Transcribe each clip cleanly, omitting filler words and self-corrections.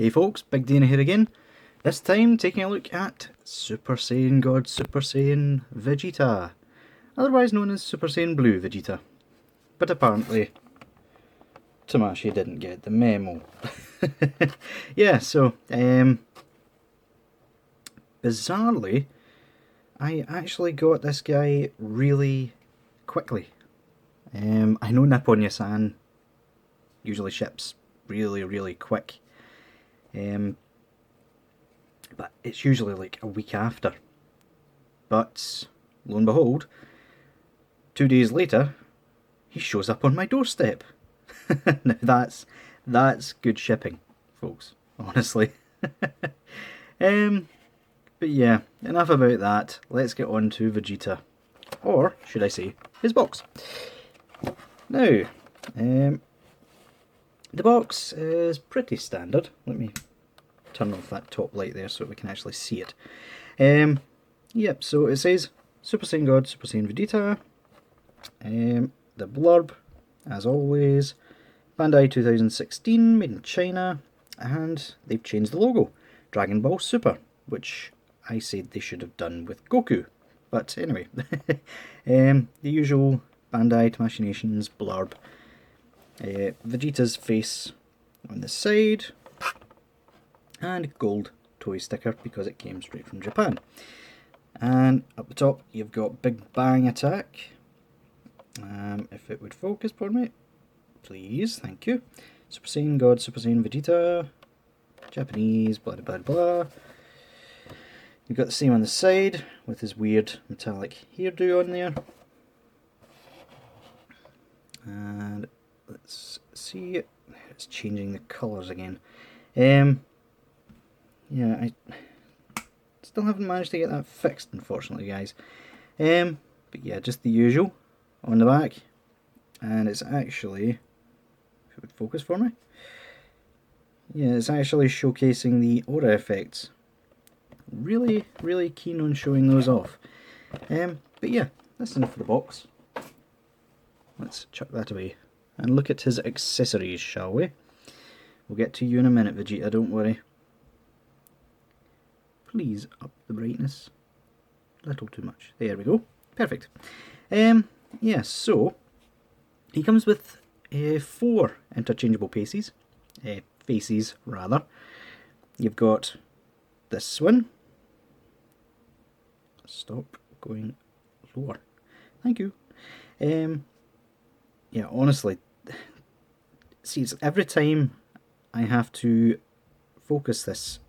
Hey folks, Big Deano here again. This time taking a look at Super Saiyan God Super Saiyan Vegeta, otherwise known as Super Saiyan Blue Vegeta. But apparently, Tamashii didn't get the memo. Yeah, so, bizarrely, I actually got this guy really quickly. I know Nippon-Yasan usually ships really quick. But it's usually like a week after. But lo and behold, 2 days later, he shows up on my doorstep. Now that's good shipping, folks. Honestly. But yeah, enough about that. Let's get on to Vegeta, or should I say, his box. Now, the box is pretty standard. Let me turn off that top light there so we can actually see it. Yep, so it says Super Saiyan God, Super Saiyan Vegeta. The blurb, as always, Bandai 2016, made in China, and they've changed the logo. Dragonball Super, which I said they should have done with Goku. But anyway, the usual Bandai Tamashii blurb. Vegeta's face on the side, and gold toy sticker because it came straight from Japan. And up the top you've got Big Bang Attack. If it would focus for me, please, thank you. Super Saiyan God, Super Saiyan Vegeta, Japanese, blah blah blah. You've got the same on the side with his weird metallic hairdo on there. And let's see, it's changing the colours again. Yeah, I still haven't managed to get that fixed, unfortunately, guys. But yeah, just the usual on the back, and it's actually, if it would focus for me, yeah, it's actually showcasing the aura effects. Really keen on showing those off. But yeah, that's enough for the box. Let's chuck that away and look at his accessories, shall we? We'll get to you in a minute, Vegeta, don't worry. Please up the brightness. A little too much. There we go. Perfect. Yeah, so he comes with 4 interchangeable faces. Rather. You've got this one. Stop going lower. Thank you. Yeah, honestly, see, it's every time I have to focus this,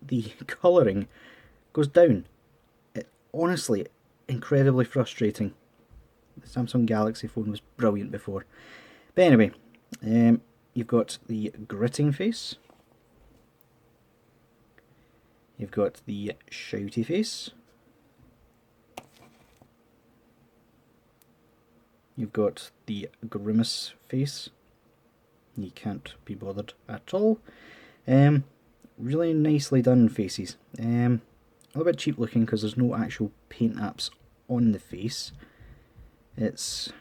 the colouring goes down. It honestly incredibly frustrating. The Samsung Galaxy phone was brilliant before. But anyway, you've got the gritting face. You've got the shouty face. You've got the grimace face. You can't be bothered at all. Really nicely done faces. A little bit cheap looking because there's no actual paint apps on the face. It's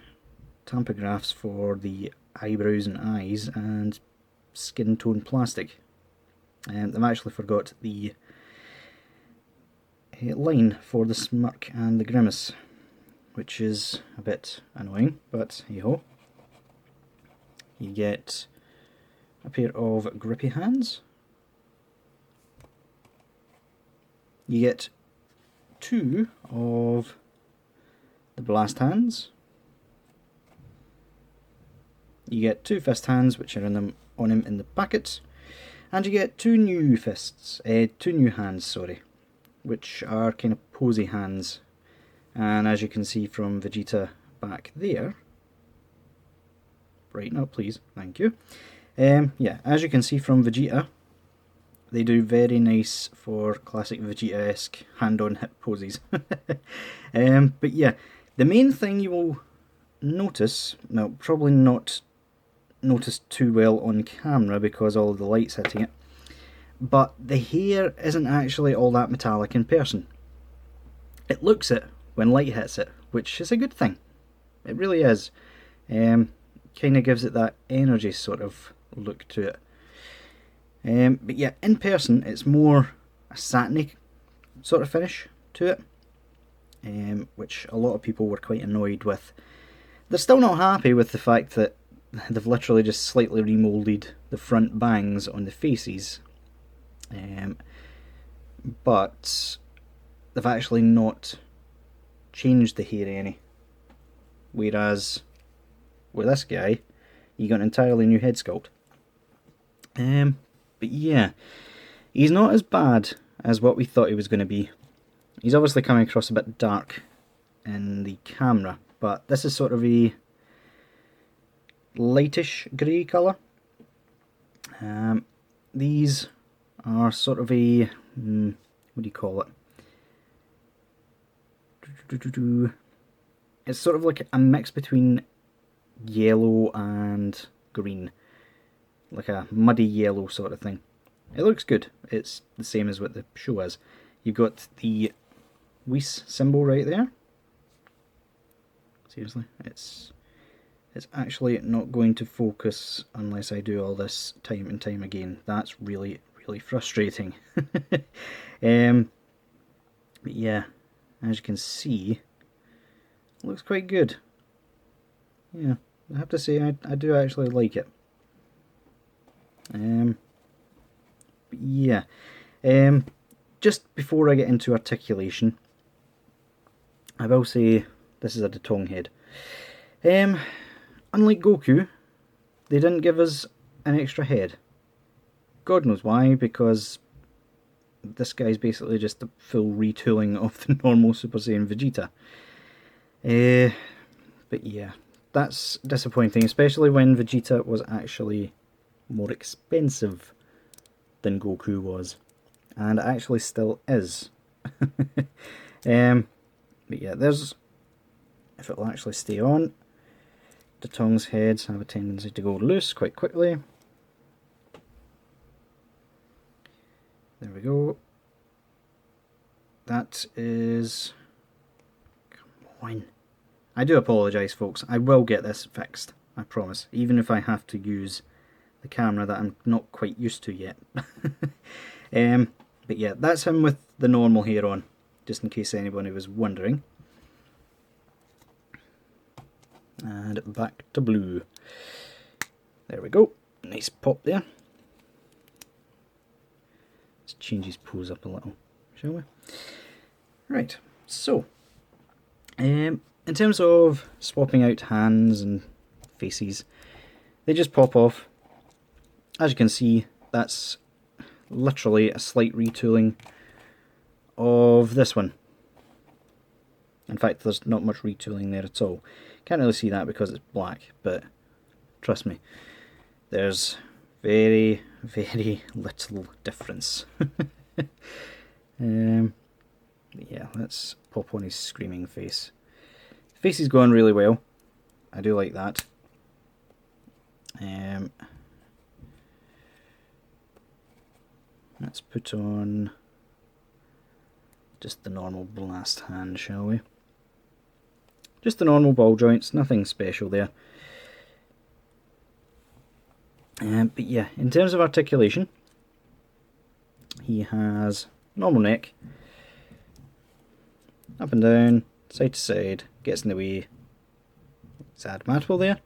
tampagraphs for the eyebrows and eyes and skin tone plastic. I've actually forgot the line for the smirk and the grimace, which is a bit annoying, but hey ho. You get a pair of grippy hands. You get 2 of the blast hands. You get 2 fist hands, which are on him in the packet, and you get 2 new fists, 2 new hands, sorry, which are kind of posy hands. And as you can see from Vegeta back there, brighten up please, thank you. Yeah, as you can see from Vegeta, they do very nice for classic Vegeta-esque hand-on-hip poses. But yeah, the main thing you will notice, well, probably not notice too well on camera because all of the light's hitting it, but the hair isn't actually all that metallic in person. It looks it when light hits it, which is a good thing. It really is. Kind of gives it that energy sort of look to it. But yeah, in person it's more a satiny sort of finish to it, which a lot of people were quite annoyed with. They're still not happy with the fact that they've literally just slightly remoulded the front bangs on the faces, but they've actually not changed the hair any. Whereas with this guy, you got an entirely new head sculpt. But yeah, he's not as bad as what we thought he was going to be. He's obviously coming across a bit dark in the camera, but this is sort of a lightish grey colour. These are sort of a, what do you call it? It's sort of like a mix between yellow and green. Like a muddy yellow sort of thing. It looks good. It's the same as what the show is. You've got the Whis symbol right there. Seriously, it's actually not going to focus unless I do all this time and time again. That's really, really frustrating. But yeah, as you can see, it looks quite good. Yeah, I have to say I do actually like it. But yeah, just before I get into articulation, I will say this is a Detong head. Unlike Goku, they didn't give us an extra head. God knows why, because this guy's basically just a full retooling of the normal Super Saiyan Vegeta. But yeah, that's disappointing, especially when Vegeta was actually more expensive than Goku was, and actually still is. But yeah, there's, if it will actually stay on, Detong's heads have a tendency to go loose quite quickly. There we go. That is, come on. I do apologise, folks. I will get this fixed, I promise, even if I have to use the camera that I'm not quite used to yet. But yeah, that's him with the normal hair on, just in case anybody was wondering. And back to blue. There we go. Nice pop there. Let's change his pose up a little, shall we? Right, so in terms of swapping out hands and faces, they just pop off. As you can see, that's literally a slight retooling of this one. In fact, there's not much retooling there at all. Can't really see that because it's black, but trust me, there's very, very little difference. Yeah, let's pop on his screaming face. The face is going really well. I do like that. Let's put on just the normal blast hand, shall we? Just the normal ball joints, nothing special there. But yeah, in terms of articulation, he has normal neck, up and down, side to side, gets in the way. Sad apple there.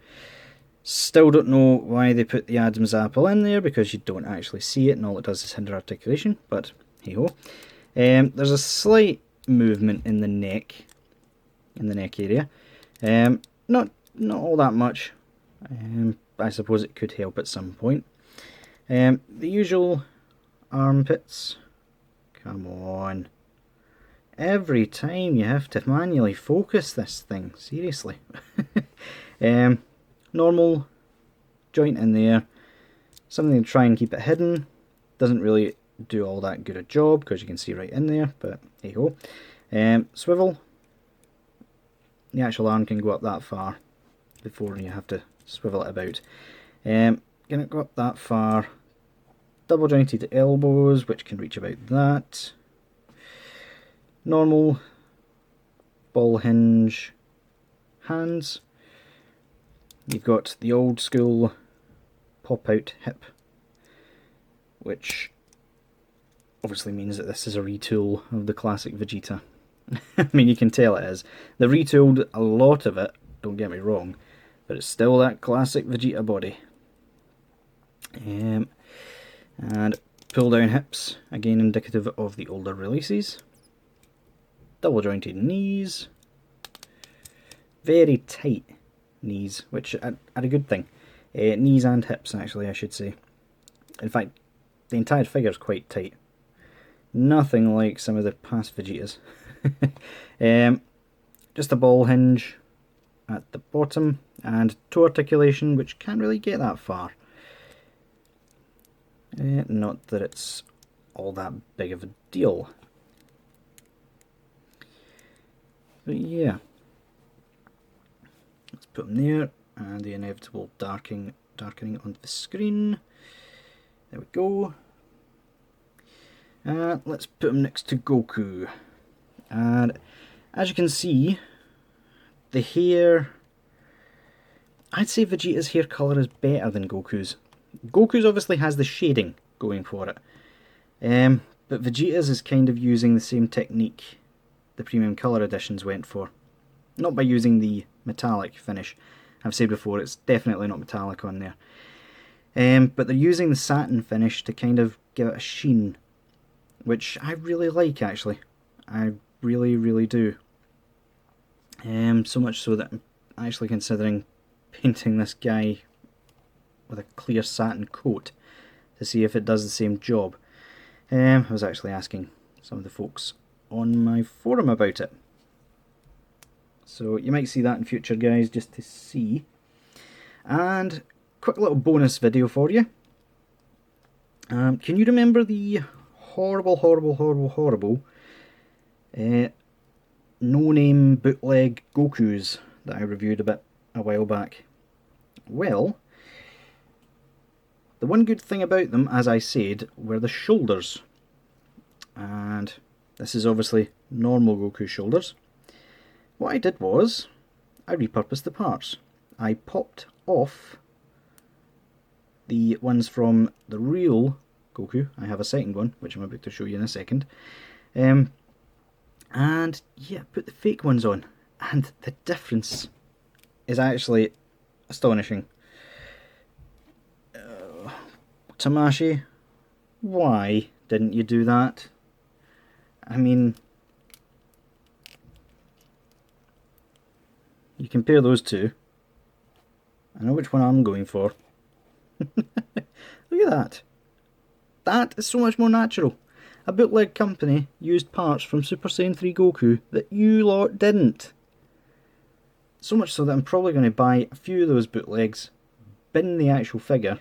Still don't know why they put the Adam's apple in there, because you don't actually see it and all it does is hinder articulation, but hey ho. There's a slight movement in the neck area. Not all that much. I suppose it could help at some point. The usual armpits. Come on. Every time you have to manually focus this thing, seriously. Normal joint in there. Something to try and keep it hidden. Doesn't really do all that good a job because you can see right in there, but hey ho. Swivel. The actual arm can go up that far before you have to swivel it about. Can it go up that far? Double jointed elbows, which can reach about that. Normal ball hinge hands. You've got the old school pop out hip. which obviously means that this is a retool of the classic Vegeta. I mean, you can tell it is. They retooled a lot of it, don't get me wrong, but it's still that classic Vegeta body. And pull down hips, again indicative of the older releases. Double jointed knees. Very tight knees, which are a good thing. Knees and hips, actually, I should say. In fact, the entire figure is quite tight. Nothing like some of the past Vegetas. Just a ball hinge at the bottom, and toe articulation, which can't really get that far. Not that it's all that big of a deal. But yeah. Let's put them there, and the inevitable darkening on the screen. There we go. Let's put them next to Goku. And as you can see, the hair... I'd say Vegeta's hair colour is better than Goku's. Goku's obviously has the shading going for it. But Vegeta's is kind of using the same technique the premium colour editions went for. Not by using the metallic finish. I've said before, it's definitely not metallic on there. But they're using the satin finish to kind of give it a sheen, which I really like, actually. I really, really do. So much so that I'm actually considering painting this guy with a clear satin coat to see if it does the same job. I was actually asking some of the folks on my forum about it. So you might see that in future, guys, just to see. And quick little bonus video for you. Can you remember the horrible no-name bootleg Gokus that I reviewed a while back? Well, the one good thing about them, as I said, were the shoulders. And this is obviously normal Goku shoulders. What I did was, I repurposed the parts. I popped off the ones from the real Goku. I have a second one, which I'm about to show you in a second. And yeah, put the fake ones on. And the difference is actually astonishing. Tamashi, why didn't you do that? I mean, you compare those two. I know which one I'm going for. Look at that. That is so much more natural. A bootleg company used parts from Super Saiyan 3 Goku that you lot didn't. So much so that I'm probably going to buy a few of those bootlegs, bin the actual figure,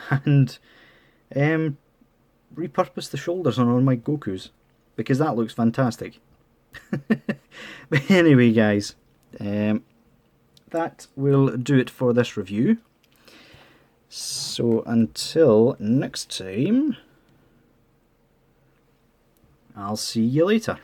and repurpose the shoulders on all my Gokus, because that looks fantastic. But anyway, guys, that will do it for this review. So until next time, I'll see you later.